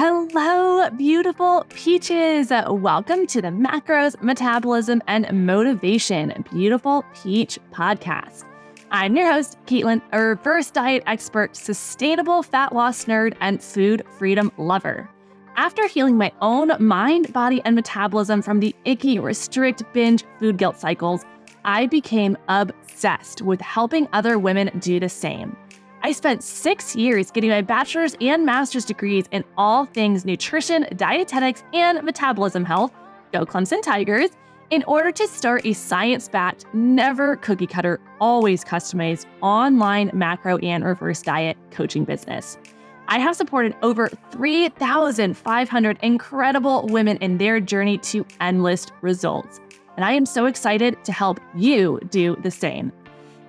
Hello, beautiful peaches. Welcome to the Macros, Metabolism, and Motivation Beautiful Peach Podcast. I'm your host, Caitlin, a reverse diet expert, sustainable fat loss nerd, and food freedom lover. After healing my own mind, body, and metabolism from the icky, restrict, binge, food guilt cycles, I became obsessed with helping other women do the same. I spent 6 years getting my bachelor's and master's degrees in all things nutrition, dietetics, and metabolism health, go Clemson Tigers, in order to start a science-backed, never cookie-cutter, always customized online macro and reverse diet coaching business. I have supported over 3,500 incredible women in their journey to endless results, and I am so excited to help you do the same.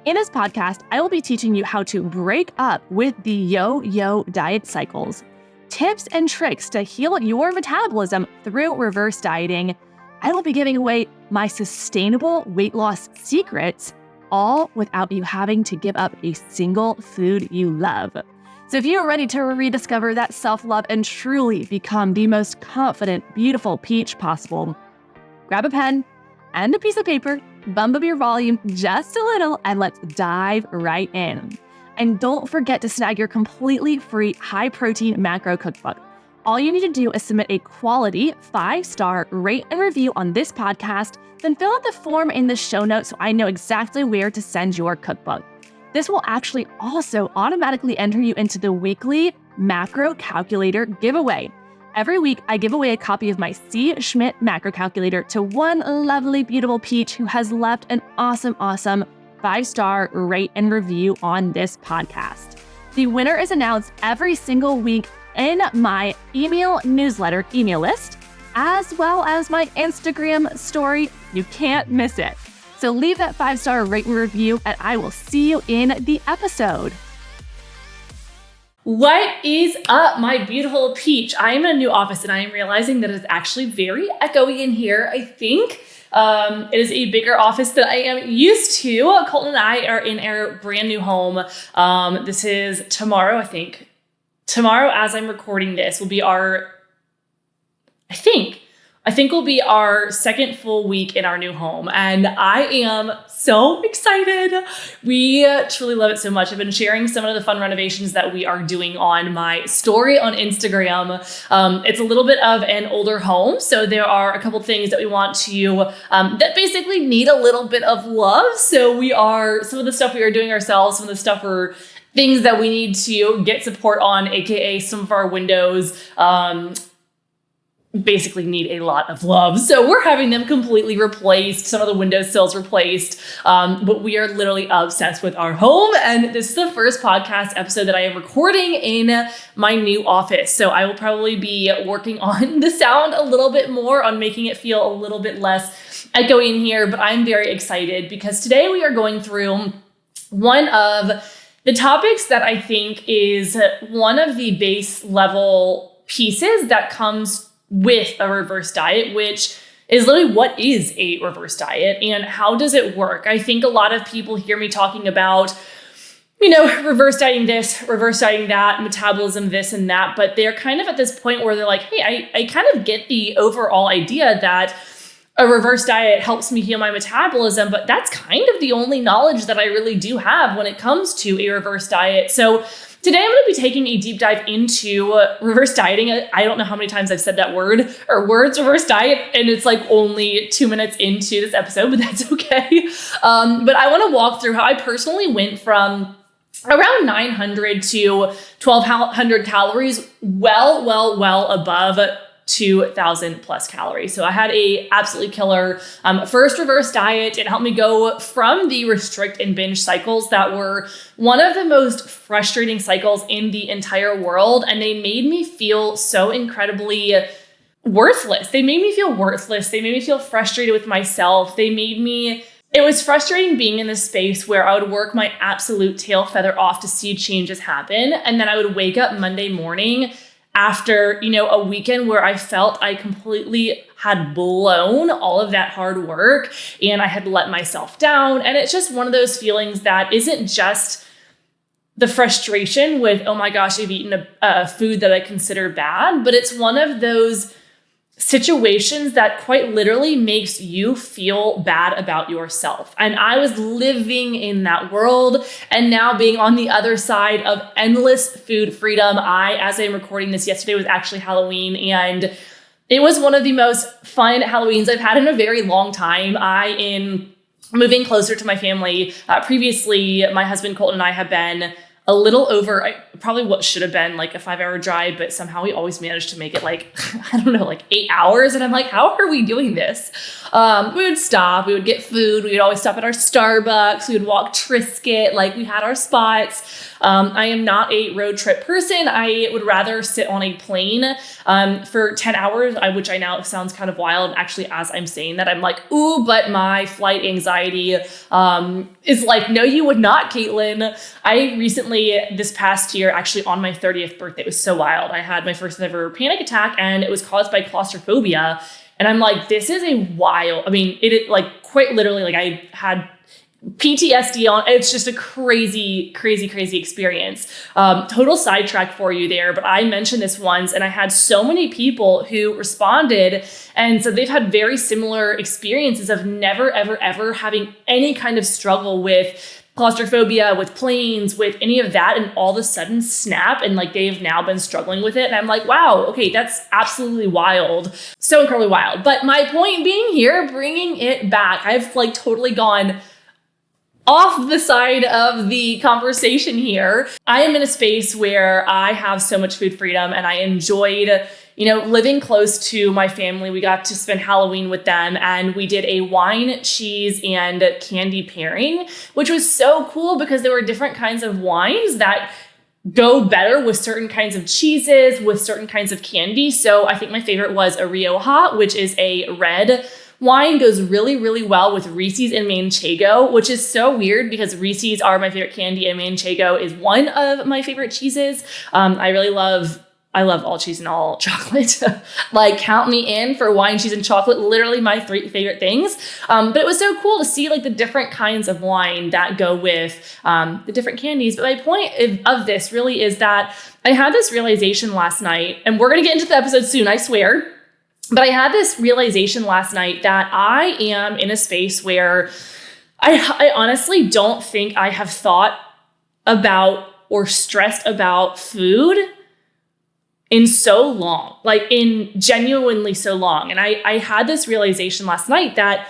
In this podcast, I will be teaching you how to break up with the yo-yo diet cycles, tips and tricks to heal your metabolism through reverse dieting. I will be giving away my sustainable weight loss secrets, all without you having to give up a single food you love. So if you're ready to rediscover that self-love and truly become the most confident, beautiful peach possible, grab a pen and a piece of paper, bump up your volume just a little, and let's dive right in. And don't forget to snag your completely free high-protein macro cookbook. All you need to do is submit a quality 5-star rate and review on this podcast, then fill out the form in the show notes so I know exactly where to send your cookbook. This will actually also automatically enter you into the weekly macro calculator giveaway. Every week, I give away a copy of my C. Schmidt macro calculator to one lovely, beautiful peach who has left an awesome 5-star rate and review on this podcast. The winner is announced every single week in my email newsletter email list, as well as my Instagram story. You can't miss it. So leave that 5-star rate and review, and I will see you in the episode. What is up, my beautiful peach? I am in a new office and I am realizing that it's actually very echoey in here. I think it is a bigger office than I am used to. Colton and I are in our brand new home. This is tomorrow, I think. Tomorrow, as I'm recording this, will be our, I think will be our second full week in our new home. And I am so excited. We truly love it so much. I've been sharing some of the fun renovations that we are doing on my story on Instagram. It's a little bit of an older home. So there are a couple things that we want to, that basically need a little bit of love. So some of the stuff we are doing ourselves, some of the stuff things that we need to get support on, AKA some of our windows, basically need a lot of love. So we're having them completely replaced, some of the windowsills replaced, but we are literally obsessed with our home. And this is the first podcast episode that I am recording in my new office. So I will probably be working on the sound a little bit more, on making it feel a little bit less echoey in here, but I'm very excited because today we are going through one of the topics that I think is one of the base level pieces that comes with a reverse diet, which is literally what is a reverse diet and how does it work? I think a lot of people hear me talking about, reverse dieting this, reverse dieting that, metabolism this and that, but they're kind of at this point where they're like, hey, I kind of get the overall idea that a reverse diet helps me heal my metabolism, but that's kind of the only knowledge that I really do have when it comes to a reverse diet. So today I'm going to be taking a deep dive into reverse dieting. I don't know how many times I've said that word or words, reverse diet, and it's like only 2 minutes into this episode, but that's okay. But I want to walk through how I personally went from around 900 to 1,200 calories, well above 2,000 plus calories. So I had a absolutely killer first reverse diet. It helped me go from the restrict and binge cycles that were one of the most frustrating cycles in the entire world. And they made me feel so incredibly worthless. They made me feel worthless. They made me feel frustrated with myself. It was frustrating being in this space where I would work my absolute tail feather off to see changes happen. And then I would wake up Monday morning after, a weekend where I felt I completely had blown all of that hard work and I had let myself down. And it's just one of those feelings that isn't just the frustration with, oh my gosh, I've eaten a food that I consider bad, but it's one of those situations that quite literally makes you feel bad about yourself. And I was living in that world, and now being on the other side of endless food freedom. As I'm recording this, yesterday was actually Halloween, and it was one of the most fun Halloweens I've had in a very long time. In moving closer to my family, previously, my husband Colton and I have been a little over, probably what should have been like a 5-hour drive, but somehow we always managed to make it like, I don't know, like 8 hours. And I'm like, how are we doing this? We would stop, we would get food. We would always stop at our Starbucks. We would walk Triscuit. Like, we had our spots. I am not a road trip person. I would rather sit on a plane for 10 hours, which I now sounds kind of wild. Actually, as I'm saying that, I'm like, ooh, but my flight anxiety is like, no, you would not, Caitlin. I recently, this past year, actually on my 30th birthday, it was so wild. I had my first ever panic attack, and it was caused by claustrophobia. And I'm like, this is a wild, it like quite literally, like I had PTSD on. It's just a crazy, crazy, crazy experience. Total sidetrack for you there, but I mentioned this once, and I had so many people who responded, and so they've had very similar experiences of never, ever, ever having any kind of struggle with claustrophobia, with planes, with any of that, and all of a sudden snap, and like they've now been struggling with it. And I'm like, wow, okay, that's absolutely wild. So incredibly wild. But my point being here, bringing it back, I've like totally gone off the side of the conversation here. I am in a space where I have so much food freedom, and I enjoyed living close to my family. We got to spend Halloween with them, and we did a wine, cheese, and candy pairing, which was so cool because there were different kinds of wines that go better with certain kinds of cheeses, with certain kinds of candy. So I think my favorite was a Rioja, which is a red wine, goes really, really well with Reese's and Manchego, which is so weird because Reese's are my favorite candy and Manchego is one of my favorite cheeses. I love all cheese and all chocolate. Like, count me in for wine, cheese, and chocolate, literally my 3 favorite things. But it was so cool to see like the different kinds of wine that go with the different candies. But my point of this really is that I had this realization last night, and we're going to get into the episode soon, I swear. But I had this realization last night that I am in a space where I honestly don't think I have thought about or stressed about food in so long, like in genuinely so long. And I had this realization last night that,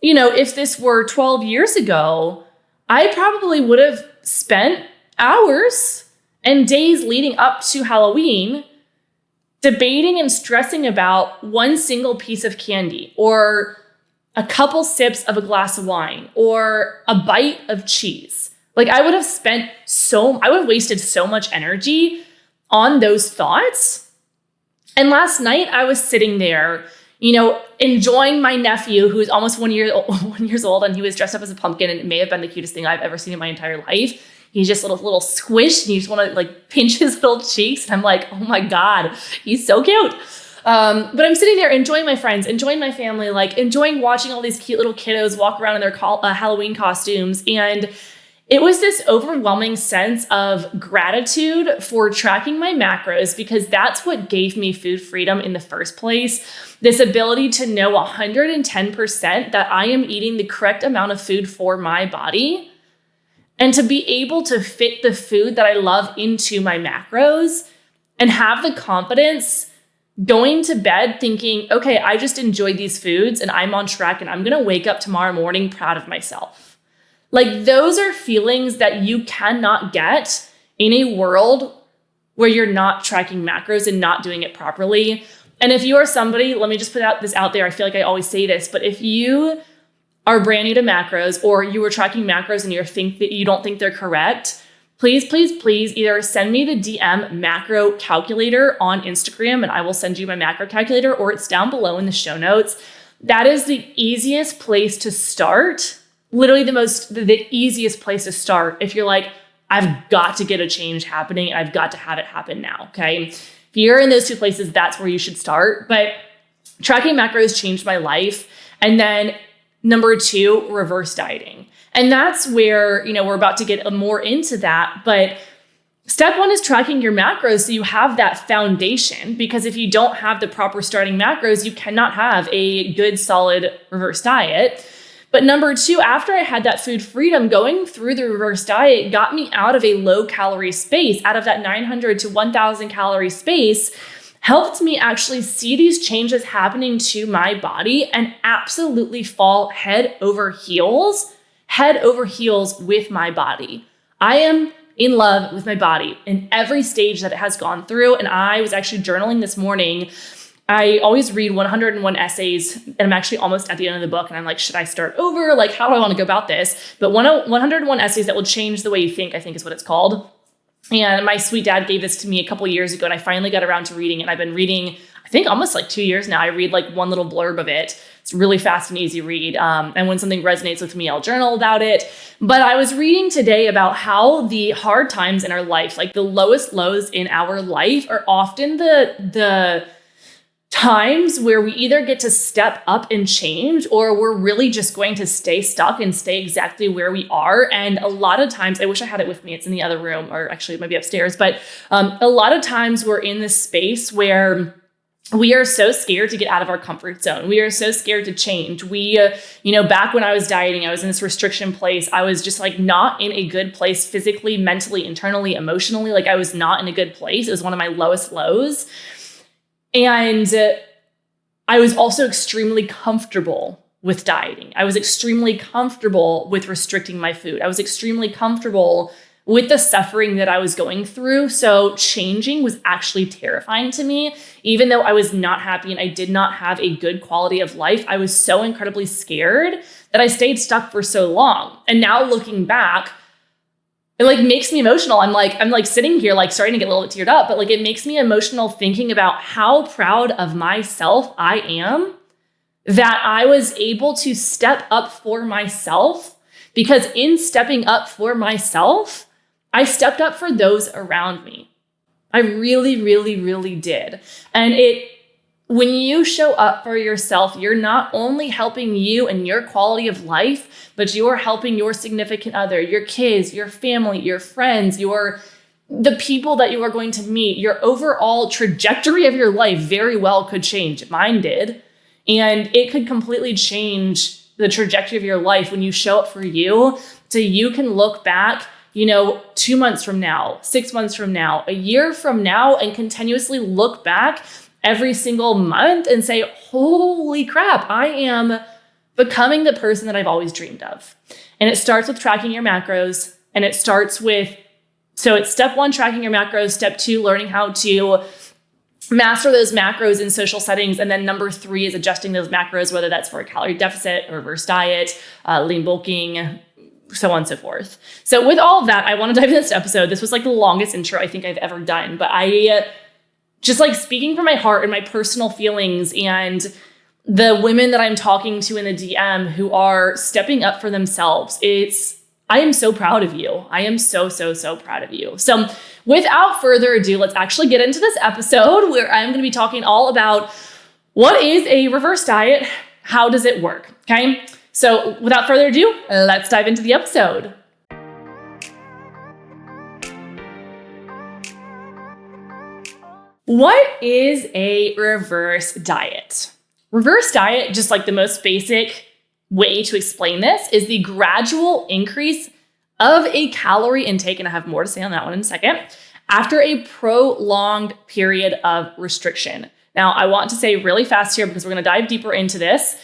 if this were 12 years ago, I probably would have spent hours and days leading up to Halloween debating and stressing about one single piece of candy or a couple sips of a glass of wine or a bite of cheese. Like, I would have wasted so much energy on those thoughts. And last night I was sitting there, enjoying my nephew, who's almost 1 year old, and he was dressed up as a pumpkin, and it may have been the cutest thing I've ever seen in my entire life. He's just a little squish, and you just want to like pinch his little cheeks. And I'm like, oh my God, he's so cute. But I'm sitting there enjoying my friends, enjoying my family, like enjoying watching all these cute little kiddos walk around in their Halloween costumes. And it was this overwhelming sense of gratitude for tracking my macros, because that's what gave me food freedom in the first place. This ability to know 110% that I am eating the correct amount of food for my body, and to be able to fit the food that I love into my macros and have the confidence going to bed thinking, okay, I just enjoyed these foods and I'm on track, and I'm going to wake up tomorrow morning proud of myself. Like, those are feelings that you cannot get in a world where you're not tracking macros and not doing it properly. And if you are somebody, let me just put this out there. I feel like I always say this, but if you are brand new to macros, or you were tracking macros and you don't think they're correct, please, please, please either send me the DM macro calculator on Instagram, and I will send you my macro calculator, or it's down below in the show notes. That is the easiest place to start. Literally the easiest place to start if you're like, I've got to get a change happening, and I've got to have it happen now, okay? If you're in those two places, that's where you should start. But tracking macros changed my life. And then Number 2, reverse dieting. And that's where, we're about to get more into that. But step 1 is tracking your macros so you have that foundation, because if you don't have the proper starting macros, you cannot have a good, solid reverse diet. But number 2, after I had that food freedom, going through the reverse diet got me out of a low calorie space, out of that 900 to 1,000 calorie space, helped me actually see these changes happening to my body and absolutely fall head over heels with my body. I am in love with my body in every stage that it has gone through. And I was actually journaling this morning. I always read 101 essays, and I'm actually almost at the end of the book, and I'm like, should I start over? Like, how do I want to go about this? But 101 essays that will change the way you think, I think is what it's called. And my sweet dad gave this to me a couple years ago, and I finally got around to reading it. And I've been reading, I think almost like 2 years now. I read like one little blurb of it. It's really fast and easy read. And when something resonates with me, I'll journal about it. But I was reading today about how the hard times in our life, like the lowest lows in our life, are often the times where we either get to step up and change, or we're really just going to stay stuck and stay exactly where we are. And a lot of times, I wish I had it with me. It's in the other room, or actually it might be upstairs. But a lot of times we're in this space where we are so scared to get out of our comfort zone. We are so scared to change. Back when I was dieting, I was in this restriction place. I was just like not in a good place physically, mentally, internally, emotionally. Like I was not in a good place. It was one of my lowest lows. And I was also extremely comfortable with dieting. I was extremely comfortable with restricting my food. I was extremely comfortable with the suffering that I was going through. So changing was actually terrifying to me. Even though I was not happy and I did not have a good quality of life, I was so incredibly scared that I stayed stuck for so long. And now looking back, it like makes me emotional. I'm like sitting here, like starting to get a little bit teared up, but like it makes me emotional thinking about how proud of myself I am that I was able to step up for myself, because in stepping up for myself, I stepped up for those around me. I really, really, really did. And when you show up for yourself, you're not only helping you and your quality of life, but you are helping your significant other, your kids, your family, your friends, the people that you are going to meet. Your overall trajectory of your life very well could change. Mine did. And it could completely change the trajectory of your life when you show up for you, so you can look back 2 months from now, 6 months from now, a year from now, and continuously look back every single month and say, holy crap, I am becoming the person that I've always dreamed of. And it starts with tracking your macros. And it starts with, so it's step 1, tracking your macros. Step 2, learning how to master those macros in social settings. And then number 3 is adjusting those macros, whether that's for a calorie deficit, a reverse diet, lean bulking, so on and so forth. So with all of that, I want to dive into this episode. This was like the longest intro I think I've ever done, but I just like speaking from my heart and my personal feelings, and the women that I'm talking to in the DM who are stepping up for themselves. I am so proud of you. I am so, so, so proud of you. So without further ado, let's actually get into this episode where I'm going to be talking all about what is a reverse diet? How does it work? Okay. So without further ado, let's dive into the episode. What is a reverse diet? Reverse diet, just like the most basic way to explain this, is the gradual increase of a calorie intake, and I have more to say on that one in a second, after a prolonged period of restriction. Now, I want to say really fast here because we're going to dive deeper into this.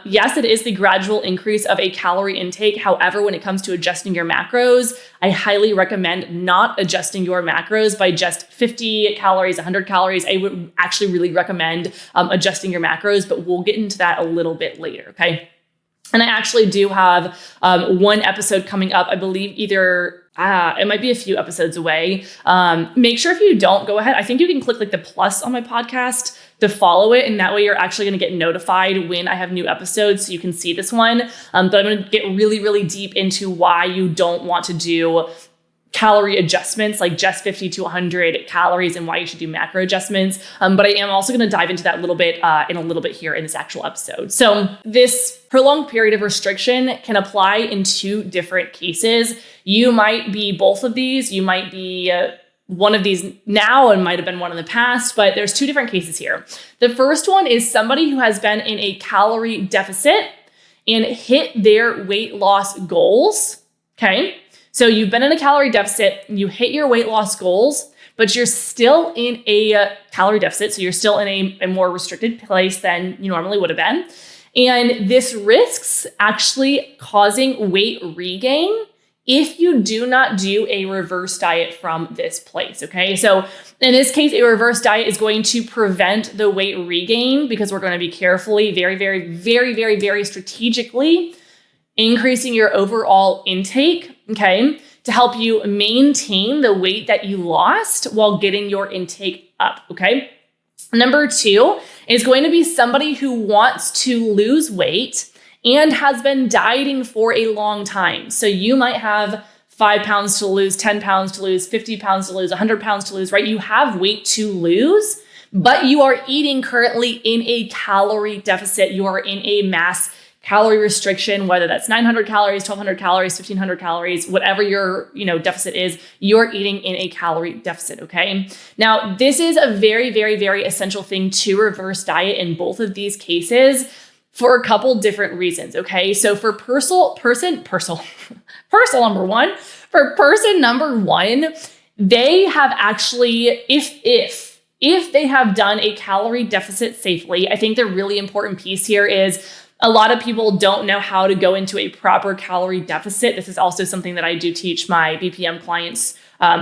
Yes, it is the gradual increase of a calorie intake. However, when it comes to adjusting your macros, I highly recommend not adjusting your macros by just 50 calories, 100 calories. I would actually really recommend adjusting your macros, but we'll get into that a little bit later, okay? And I actually do have one episode coming up, I believe it might be a few episodes away. Make sure if you don't, go ahead. I think you can click like the plus on my podcast to follow it. And that way you're actually going to get notified when I have new episodes, so you can see this one. But I'm going to get really, really deep into why you don't want to do calorie adjustments, like just 50 to 100 calories and why you should do macro adjustments. But I am also going to dive into that a little bit in a little bit here in this actual episode. So this prolonged period of restriction can apply in two different cases. You might be both of these. You might be one of these now and might have been one in the past, but there's two different cases here. The first one is somebody who has been in a calorie deficit and hit their weight loss goals. Okay. So you've been in a calorie deficit, you hit your weight loss goals, but you're still in a calorie deficit. So you're still in a more restricted place than you normally would have been. And this risks actually causing weight regain if you do not do a reverse diet from this place, okay? So in this case, a reverse diet is going to prevent the weight regain because we're going to be carefully, very strategically increasing your overall intake, okay, to help you maintain the weight that you lost while getting your intake up, okay? Number two is going to be somebody who wants to lose weight and has been dieting for a long time. So you might have 5 pounds to lose, 10 pounds to lose, 50 pounds to lose, 100 pounds to lose, right? You have weight to lose, but you are eating currently in a calorie deficit. You are in a mass calorie restriction, whether that's 900 calories, 1200 calories, 1500 calories, whatever your, deficit is, you're eating in a calorie deficit, okay? Now, this is a very essential thing to reverse diet in both of these cases for a couple different reasons, okay? So for person number one, they have actually, if they have done a calorie deficit safely, I think the really important piece here is a lot of people don't know how to go into a proper calorie deficit. This is also something that I do teach my BPM clients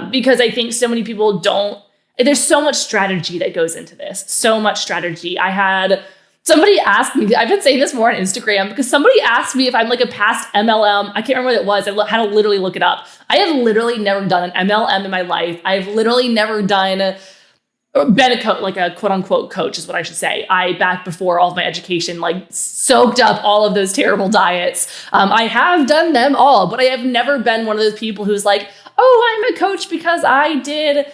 because I think so many people don't. There's so much strategy that goes into this, so much strategy. I had somebody ask me, I've been saying this more on Instagram because somebody asked me if I'm like a past MLM. I can't remember what it was. I had to literally look it up. I have literally never done an MLM in my life. I've literally never been a coach, like a quote unquote coach is what I should say. I, back before all of my education, like soaked up all of those terrible diets. I have done them all, but I have never been one of those people who's like, oh, I'm a coach because I did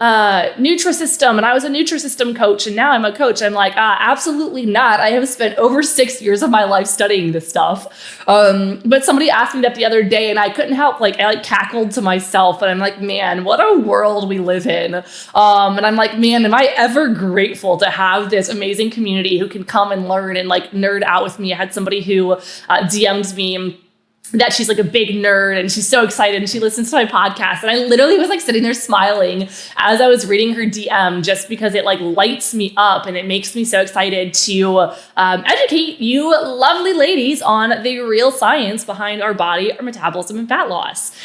Nutrisystem and I was a Nutrisystem coach and now I'm a coach. I'm like, absolutely not. I have spent over 6 years of my life studying this stuff. But somebody asked me that the other day and I couldn't help, I cackled to myself and I'm like, man, what a world we live in. And I'm like, man, am I ever grateful to have this amazing community who can come and learn and nerd out with me. I had somebody who DM'd me that she's like a big nerd and she's so excited and she listens to my podcast. And I literally was sitting there smiling as I was reading her DM just because it lights me up and it makes me so excited to educate you lovely ladies on the real science behind our body, our metabolism, and fat loss.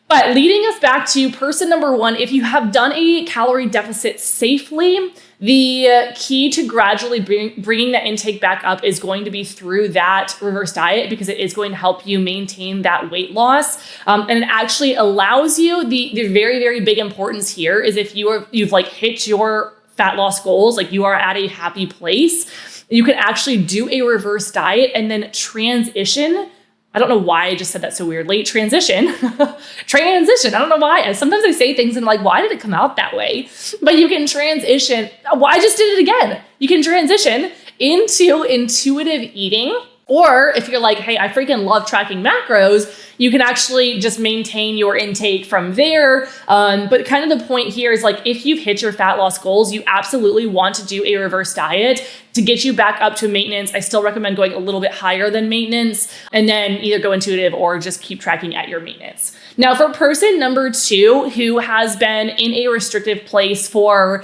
But leading us back to person number one, if you have done a calorie deficit safely, the key to gradually bringing that intake back up is going to be through that reverse diet because it is going to help you maintain that weight loss. And it actually allows you, the very big importance here is if you've hit your fat loss goals, you are at a happy place, you can actually do a reverse diet and then transition. I don't know why I just said that so weirdly. Transition. I don't know why. Sometimes I say things and why did it come out that way? But you can transition. Well, I just did it again. You can transition into intuitive eating. Or if you're like, hey, I freaking love tracking macros, you can actually just maintain your intake from there. But kind of the point here is if you've hit your fat loss goals, you absolutely want to do a reverse diet to get you back up to maintenance. I still recommend going a little bit higher than maintenance and then either go intuitive or just keep tracking at your maintenance. Now for person number two who has been in a restrictive place for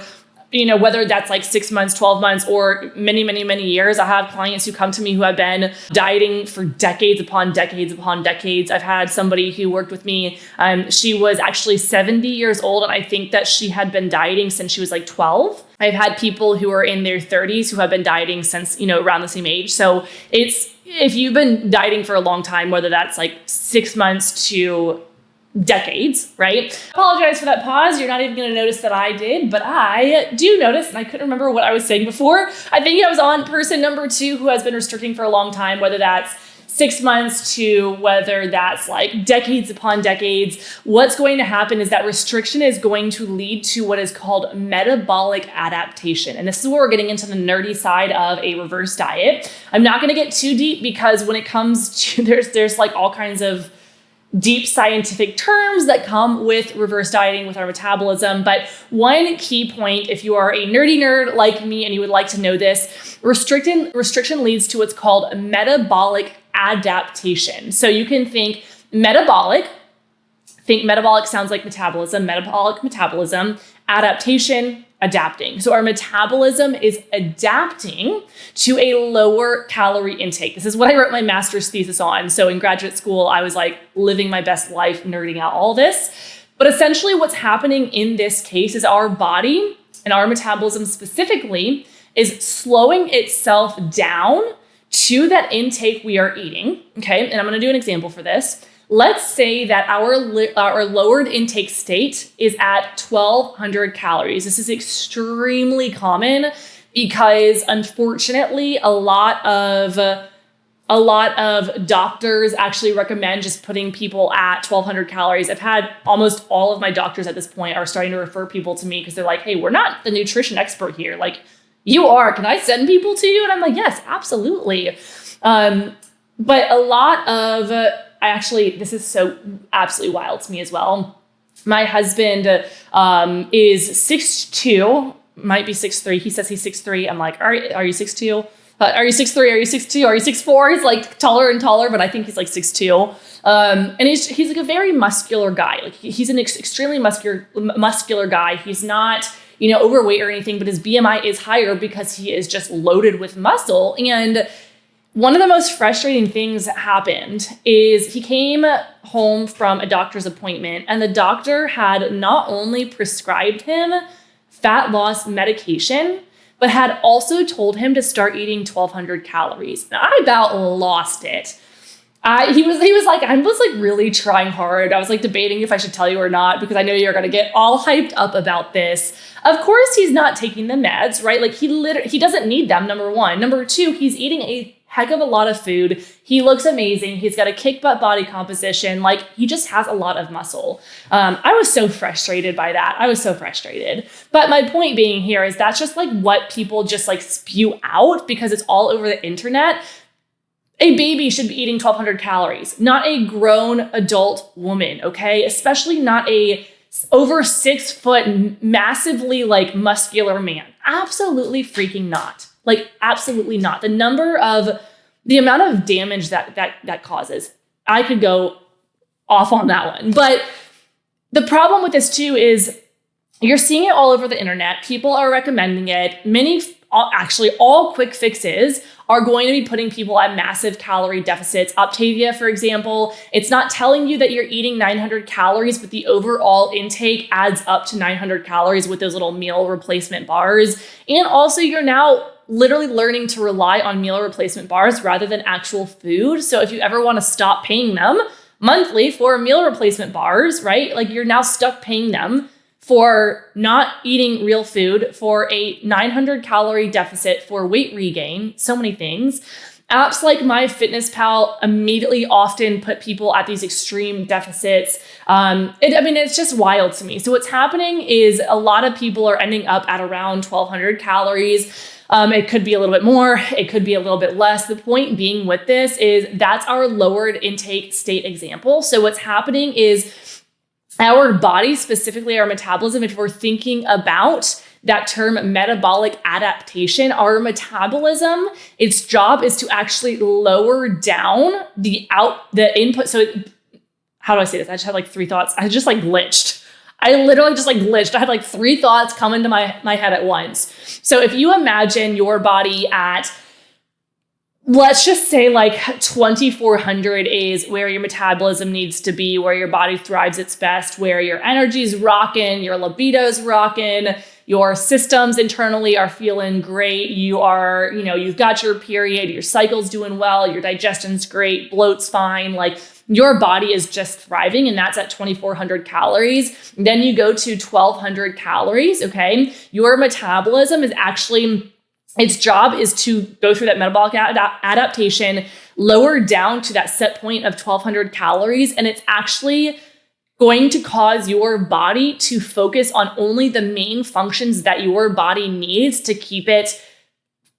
whether that's 6 months, 12 months, or many years. I have clients who come to me who have been dieting for decades upon decades upon decades. I've had somebody who worked with me. She was actually 70 years old, and I think that she had been dieting since she was 12. I've had people who are in their 30s who have been dieting since, around the same age. So if you've been dieting for a long time, whether that's 6 months to decades, right? Apologize for that pause. You're not even going to notice that I did, but I do notice, and I couldn't remember what I was saying before. I think I was on person number two who has been restricting for a long time, whether that's 6 months to whether that's like decades upon decades, what's going to happen is that restriction is going to lead to what is called metabolic adaptation. And this is where we're getting into the nerdy side of a reverse diet. I'm not going to get too deep because when it comes to, there's like all kinds of deep scientific terms that come with reverse dieting with our metabolism. But one key point, if you are a nerdy nerd like me and you would like to know this, restriction leads to what's called metabolic adaptation. So you can think metabolic sounds like metabolism, metabolic metabolism, adaptation, adapting. So our metabolism is adapting to a lower calorie intake. This is what I wrote my master's thesis on. So in graduate school, I was like living my best life, nerding out all this. But essentially what's happening in this case is our body and our metabolism specifically is slowing itself down to that intake we are eating. Okay, and I'm going to do an example for this. Let's say that our lowered intake state is at 1,200 calories. This is extremely common because unfortunately, a lot of doctors actually recommend just putting people at 1,200 calories. I've had almost all of my doctors at this point are starting to refer people to me because they're like, hey, we're not the nutrition expert here. Like, you are. Can I send people to you? And I'm like, yes, absolutely. But a lot of, this is so absolutely wild to me as well. My husband is 6'2", might be 6'3". He says he's 6'3". I'm like, are you 6'2"? Are you 6'3"? Are you 6'2"? Are you 6'4"? He's like taller and taller, but I think he's like 6'2". And he's like a very muscular guy. Like he's an extremely muscular guy. He's not, overweight or anything, but his BMI is higher because he is just loaded with muscle. And one of the most frustrating things that happened is he came home from a doctor's appointment and the doctor had not only prescribed him fat loss medication, but had also told him to start eating 1,200 calories. Now, I about lost it. He was like, I was like really trying hard. I was like debating if I should tell you or not, because I know you're going to get all hyped up about this. Of course, he's not taking the meds, right? Like he doesn't need them, number one. Number two, he's eating a heck of a lot of food. He looks amazing. He's got a kick butt body composition. Like he just has a lot of muscle. I was so frustrated by that. I was so frustrated. But my point being here is that's just like what people just like spew out because it's all over the internet. A baby should be eating 1,200 calories, not a grown adult woman, okay? Especially not a over 6 foot, massively like muscular man. Absolutely freaking not. Like absolutely not. The amount of damage that causes. I could go off on that one. But the problem with this too is you're seeing it all over the internet. People are recommending it. All quick fixes are going to be putting people at massive calorie deficits. Optavia, for example, it's not telling you that you're eating 900 calories, but the overall intake adds up to 900 calories with those little meal replacement bars. And also you're now literally learning to rely on meal replacement bars rather than actual food. So if you ever want to stop paying them monthly for meal replacement bars, right? Like you're now stuck paying them for not eating real food, for a 900 calorie deficit, for weight regain, so many things. Apps like MyFitnessPal immediately often put people at these extreme deficits. It's just wild to me. So what's happening is a lot of people are ending up at around 1,200 calories. It could be a little bit more, it could be a little bit less. The point being with this is that's our lowered intake state example. So what's happening is our body, specifically our metabolism, if we're thinking about that term metabolic adaptation, our metabolism, its job is to actually lower down the input. So how do I say this? I just had like 3 thoughts. I just like glitched. I literally just like glitched. I had like 3 thoughts come into my head at once. So if you imagine your body at, let's just say like 2,400 is where your metabolism needs to be, where your body thrives its best, where your energy's rocking, your libido's rocking, your systems internally are feeling great. You've got your period, your cycle's doing well, your digestion's great, bloat's fine. Like your body is just thriving, and that's at 2,400 calories. Then you go to 1,200 calories, okay? Your metabolism is actually Its job is to go through that metabolic adaptation, lower down to that set point of 1,200 calories. And it's actually going to cause your body to focus on only the main functions that your body needs to keep it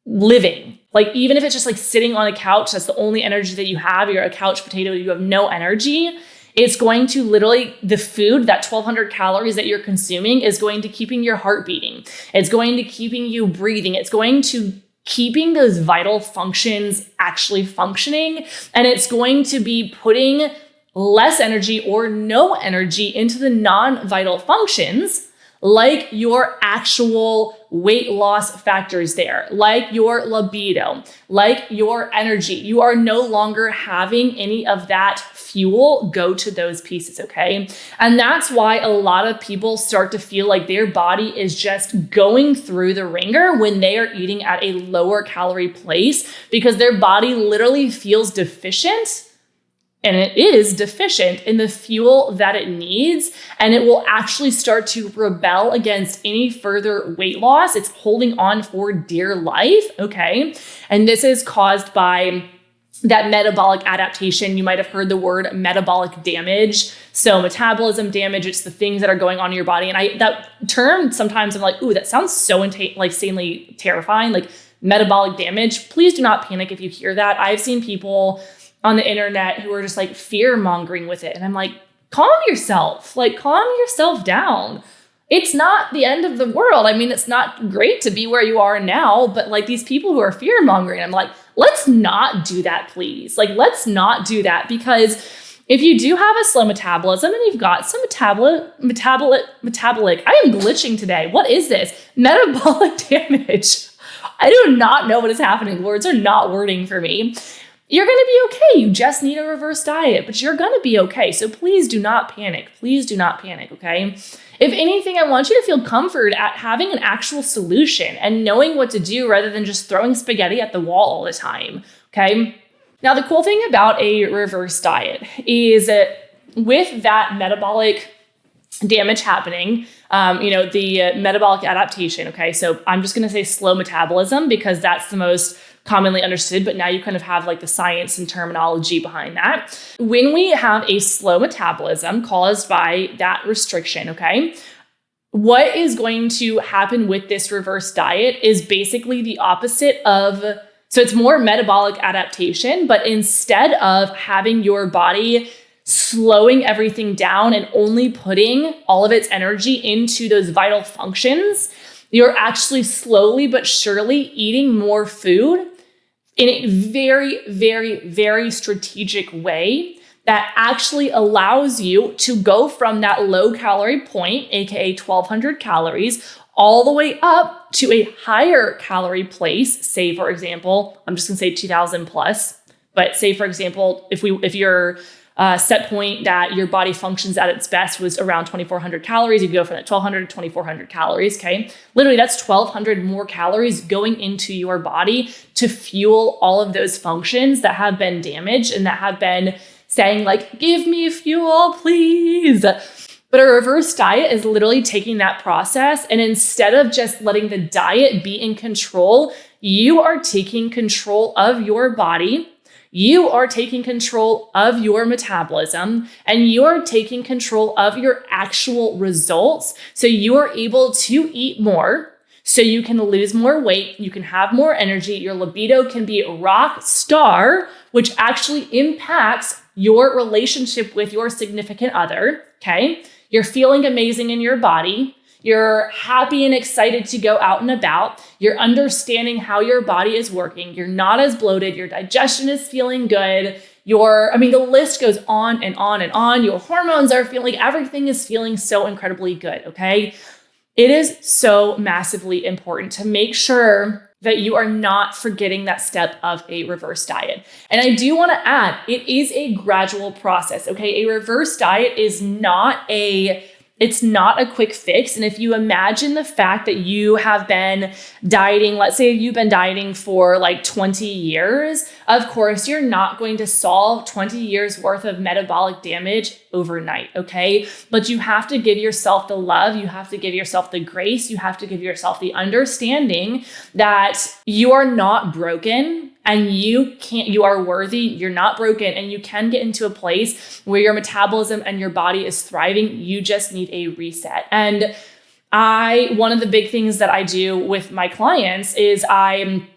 living. Like, even if it's just like sitting on a couch, that's the only energy that you have, you're a couch potato, you have no energy. It's going to literally, the food, that 1,200 calories that you're consuming is going to keeping your heart beating. It's going to keeping you breathing. It's going to keeping those vital functions actually functioning. And it's going to be putting less energy or no energy into the non-vital functions, like your actual weight loss factors there, like your libido, like your energy. You are no longer having any of that fuel go to those pieces, okay? And that's why a lot of people start to feel like their body is just going through the ringer when they are eating at a lower calorie place, because their body literally feels deficient. And it is deficient in the fuel that it needs, and it will actually start to rebel against any further weight loss. It's holding on for dear life, okay? And this is caused by that metabolic adaptation. You might have heard the word metabolic damage. So metabolism damage, it's the things that are going on in your body. And that term, sometimes I'm like, ooh, that sounds so insanely terrifying, like metabolic damage. Please do not panic if you hear that. I've seen people on the internet who are just like fear mongering with it. And I'm like, calm yourself, like calm yourself down. It's not the end of the world. I mean, it's not great to be where you are now, but like these people who are fear mongering, I'm like, let's not do that, please. Like, let's not do that, because if you do have a slow metabolism and you've got some metabolic, I am glitching today. What is this? Metabolic damage. I do not know what is happening. Words are not wording for me. You're going to be okay. You just need a reverse diet, but you're going to be okay. So please do not panic. Please do not panic, okay? If anything, I want you to feel comfort at having an actual solution and knowing what to do rather than just throwing spaghetti at the wall all the time, okay? Now, the cool thing about a reverse diet is that with that metabolic damage happening, the metabolic adaptation, okay? So I'm just going to say slow metabolism because that's the most commonly understood, but now you kind of have like the science and terminology behind that. When we have a slow metabolism caused by that restriction, okay, what is going to happen with this reverse diet is basically the opposite of, so it's more metabolic adaptation, but instead of having your body slowing everything down and only putting all of its energy into those vital functions, you're actually slowly but surely eating more food in a very, very, very strategic way that actually allows you to go from that low calorie point, aka 1,200 calories, all the way up to a higher calorie place. Say, for example, I'm just gonna say 2,000 plus, but say, for example, if your set point that your body functions at its best was around 2,400 calories, you go from that 1,200 to 2,400 calories, okay? Literally, that's 1,200 more calories going into your body to fuel all of those functions that have been damaged and that have been saying like, give me fuel, please. But a reverse diet is literally taking that process, and instead of just letting the diet be in control, you are taking control of your body. You are taking control of your metabolism, and you are taking control of your actual results. So you are able to eat more, so you can lose more weight, you can have more energy, your libido can be rock star, which actually impacts your relationship with your significant other, okay? You're feeling amazing in your body. You're happy and excited to go out and about. You're understanding how your body is working. You're not as bloated. Your digestion is feeling good. The list goes on and on and on. Your hormones are feeling, everything is feeling so incredibly good, okay? It is so massively important to make sure that you are not forgetting that step of a reverse diet. And I do want to add, it is a gradual process, okay? A reverse diet is not a it's not a quick fix. And if you imagine the fact that you have been dieting, let's say you've been dieting for like 20 years, of course, you're not going to solve 20 years worth of metabolic damage overnight, okay? But you have to give yourself the love, you have to give yourself the grace, you have to give yourself the understanding that you are not broken and you are worthy, you're not broken, and you can get into a place where your metabolism and your body is thriving. You just need a reset. And one of the big things that I do with my clients is I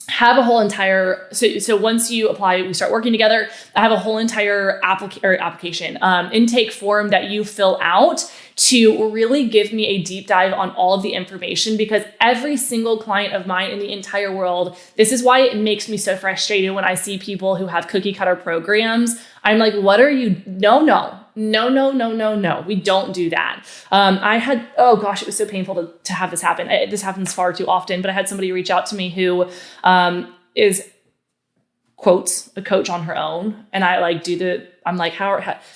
have a whole entire, so once you apply, we start working together, I have a whole entire application, intake form that you fill out to really give me a deep dive on all of the information, because every single client of mine in the entire world, this is why it makes me so frustrated when I see people who have cookie cutter programs. I'm like, what are you? No. We don't do that. Oh gosh, it was so painful to have this happen. This happens far too often, but I had somebody reach out to me who is quotes a coach on her own. And I like I'm like,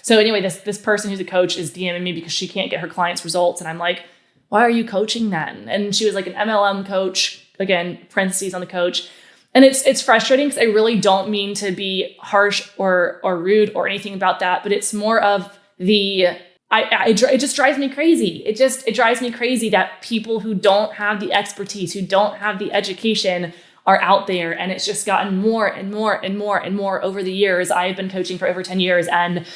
so anyway, this person who's a coach is DMing me because she can't get her clients results. And I'm like, why are you coaching then? And she was like an MLM coach, again, parentheses on the coach. And it's frustrating because I really don't mean to be harsh or rude or anything about that, but it's more of it just drives me crazy. It drives me crazy that people who don't have the expertise, who don't have the education are out there. And it's just gotten more and more and more and more over the years. I've been coaching for over 10 years. And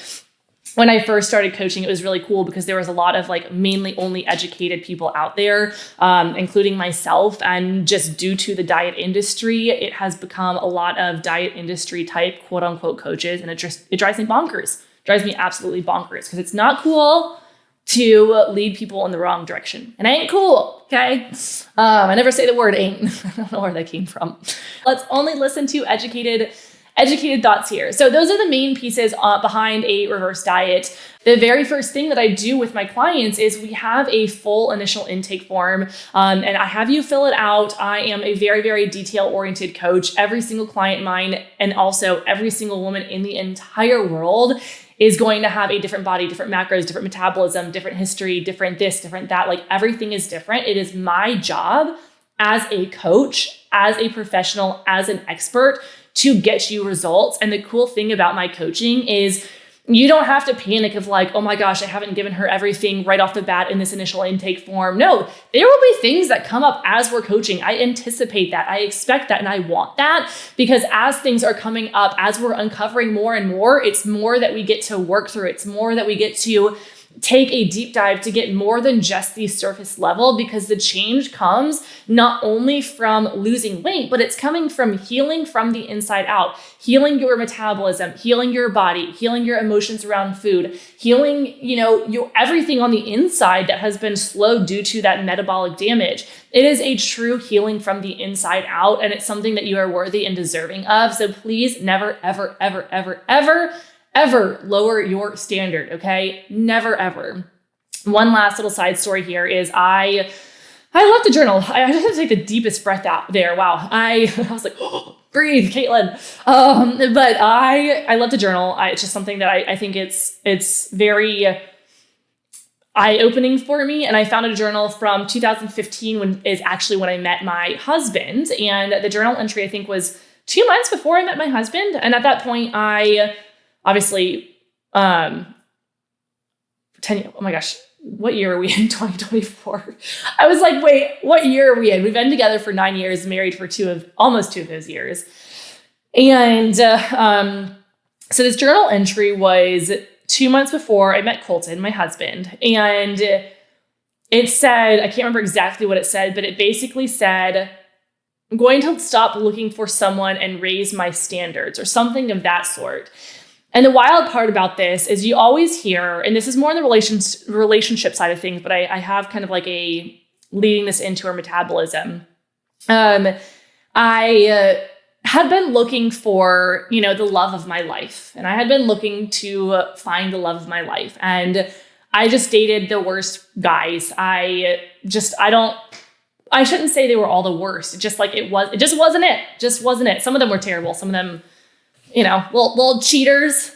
when I first started coaching, it was really cool because there was a lot of like mainly only educated people out there, including myself. And just due to the diet industry, it has become a lot of diet industry type quote unquote coaches. And it drives me bonkers, drives me absolutely bonkers, because it's not cool to lead people in the wrong direction. And it ain't cool, okay? I never say the word ain't. I don't know where that came from. Let's only listen to educated thoughts here. So those are the main pieces behind a reverse diet. The very first thing that I do with my clients is we have a full initial intake form, and I have you fill it out. I am a very, very detail-oriented coach. Every single client of mine, and also every single woman in the entire world, is going to have a different body, different macros, different metabolism, different history, different this, different that. Like everything is different. It is my job as a coach, as a professional, as an expert to get you results. And the cool thing about my coaching is you don't have to panic of like, oh my gosh, I haven't given her everything right off the bat in this initial intake form. No, there will be things that come up as we're coaching. I anticipate that. I expect that. And I want that, because as things are coming up, as we're uncovering more and more, it's more that we get to work through. It's more that we get to take a deep dive to get more than just the surface level, because the change comes not only from losing weight, but it's coming from healing from the inside out, healing your metabolism, healing your body, healing your emotions around food, healing, your everything on the inside that has been slowed due to that metabolic damage. It is a true healing from the inside out, and it's something that you are worthy and deserving of. So please never, ever, ever, ever, ever lower your standard, okay? Never, ever. One last little side story here is I love to journal. I just had to take the deepest breath out there. Wow. I was like, oh, breathe, Caitlin. But I love to journal. It's just something that I think it's very eye-opening for me. And I found a journal from 2015 is actually when I met my husband. And the journal entry, I think, was 2 months before I met my husband. And at that point, obviously, 10 years, oh my gosh, what year are we in? 2024. I was like, wait, what year are we in? We've been together for 9 years, married for almost two of those years. And so this journal entry was 2 months before I met Colton, my husband. And it said, I can't remember exactly what it said, but it basically said, I'm going to stop looking for someone and raise my standards, or something of that sort. And the wild part about this is you always hear, and this is more in the relationship side of things, but I have kind of like a leading this into our metabolism. I had been looking for, the love of my life, and I had been looking to find the love of my life. And I just dated the worst guys. I shouldn't say they were all the worst. It just wasn't it. Some of them were terrible. Some of them, little cheaters.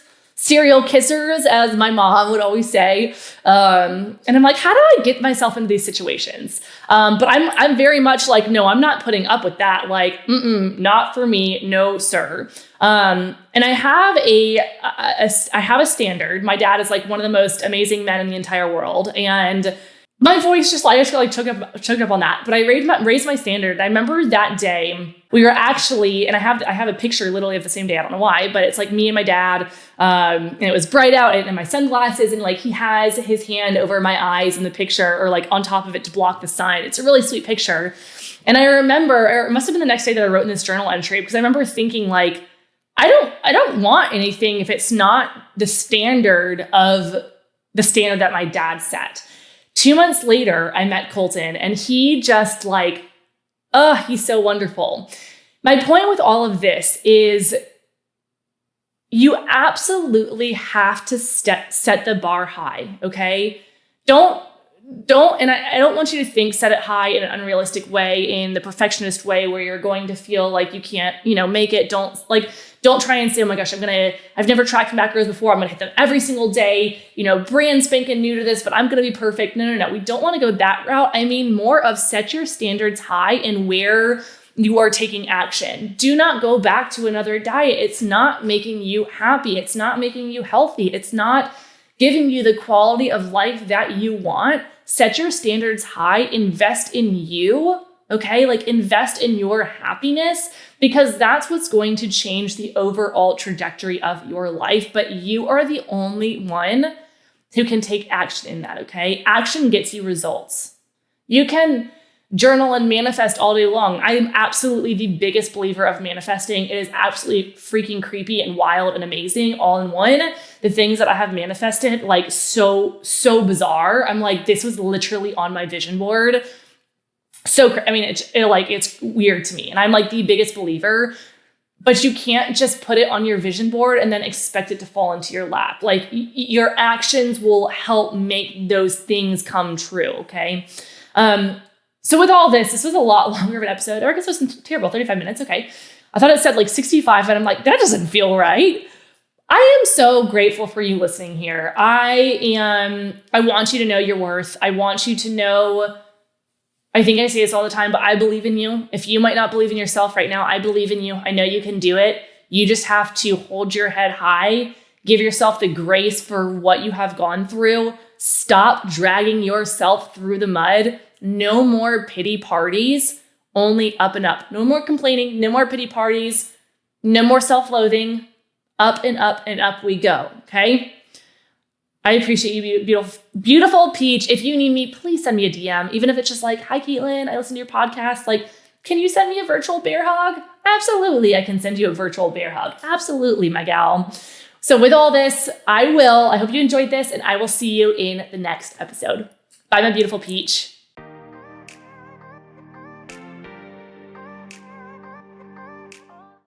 serial kissers, as my mom would always say. And I'm like, how do I get myself into these situations? But I'm very much like, no, I'm not putting up with that. Like, not for me. No, sir. And I have a standard. My dad is like one of the most amazing men in the entire world. And my voice just like choked up on that. But I raised my standard. I remember that day we were actually, and I have a picture literally of the same day. I don't know why, but it's like me and my dad. And it was bright out and my sunglasses, and like he has his hand over my eyes in the picture, or like on top of it to block the sun. It's a really sweet picture. And I remember, or it must have been the next day that I wrote in this journal entry, because I remember thinking like, I don't want anything if it's not the standard that my dad set. 2 months later, I met Colton, and he just like, he's so wonderful. My point with all of this is you absolutely have to set the bar high, okay? Don't, and I don't want you to think set it high in an unrealistic way, in the perfectionist way where you're going to feel like you can't, make it. Don't try and say, oh my gosh, I've never tracked macros before. I'm going to hit them every single day, brand spanking new to this, but I'm going to be perfect. No. We don't want to go that route. I mean, more of set your standards high in where you are taking action. Do not go back to another diet. It's not making you happy. It's not making you healthy. It's not giving you the quality of life that you want. Set your standards high, invest in you, okay? Like invest in your happiness, because that's what's going to change the overall trajectory of your life. But you are the only one who can take action in that, okay? Action gets you results. You can journal and manifest all day long. I am absolutely the biggest believer of manifesting. It is absolutely freaking creepy and wild and amazing all in one. The things that I have manifested, like so bizarre. I'm like, this was literally on my vision board. It's weird to me. And I'm like the biggest believer, but you can't just put it on your vision board and then expect it to fall into your lap. Like your actions will help make those things come true. Okay. So with all this was a lot longer of an episode. Or I guess it was terrible, 35 minutes. Okay. I thought it said like 65, and I'm like, that doesn't feel right. I am so grateful for you listening here. I want you to know your worth. I want you to know, I think I say this all the time, but I believe in you. If you might not believe in yourself right now, I believe in you. I know you can do it. You just have to hold your head high, give yourself the grace for what you have gone through. Stop dragging yourself through the mud. No more pity parties, only up and up. No more complaining, no more pity parties, no more self-loathing. Up and up and up we go, okay? I appreciate you, beautiful peach. If you need me, please send me a DM. Even if it's just like, hi, Caitlin, I listen to your podcast. Like, can you send me a virtual bear hug? Absolutely, I can send you a virtual bear hug. Absolutely, my gal. So with all this, I hope you enjoyed this, and I will see you in the next episode. Bye, my beautiful peach.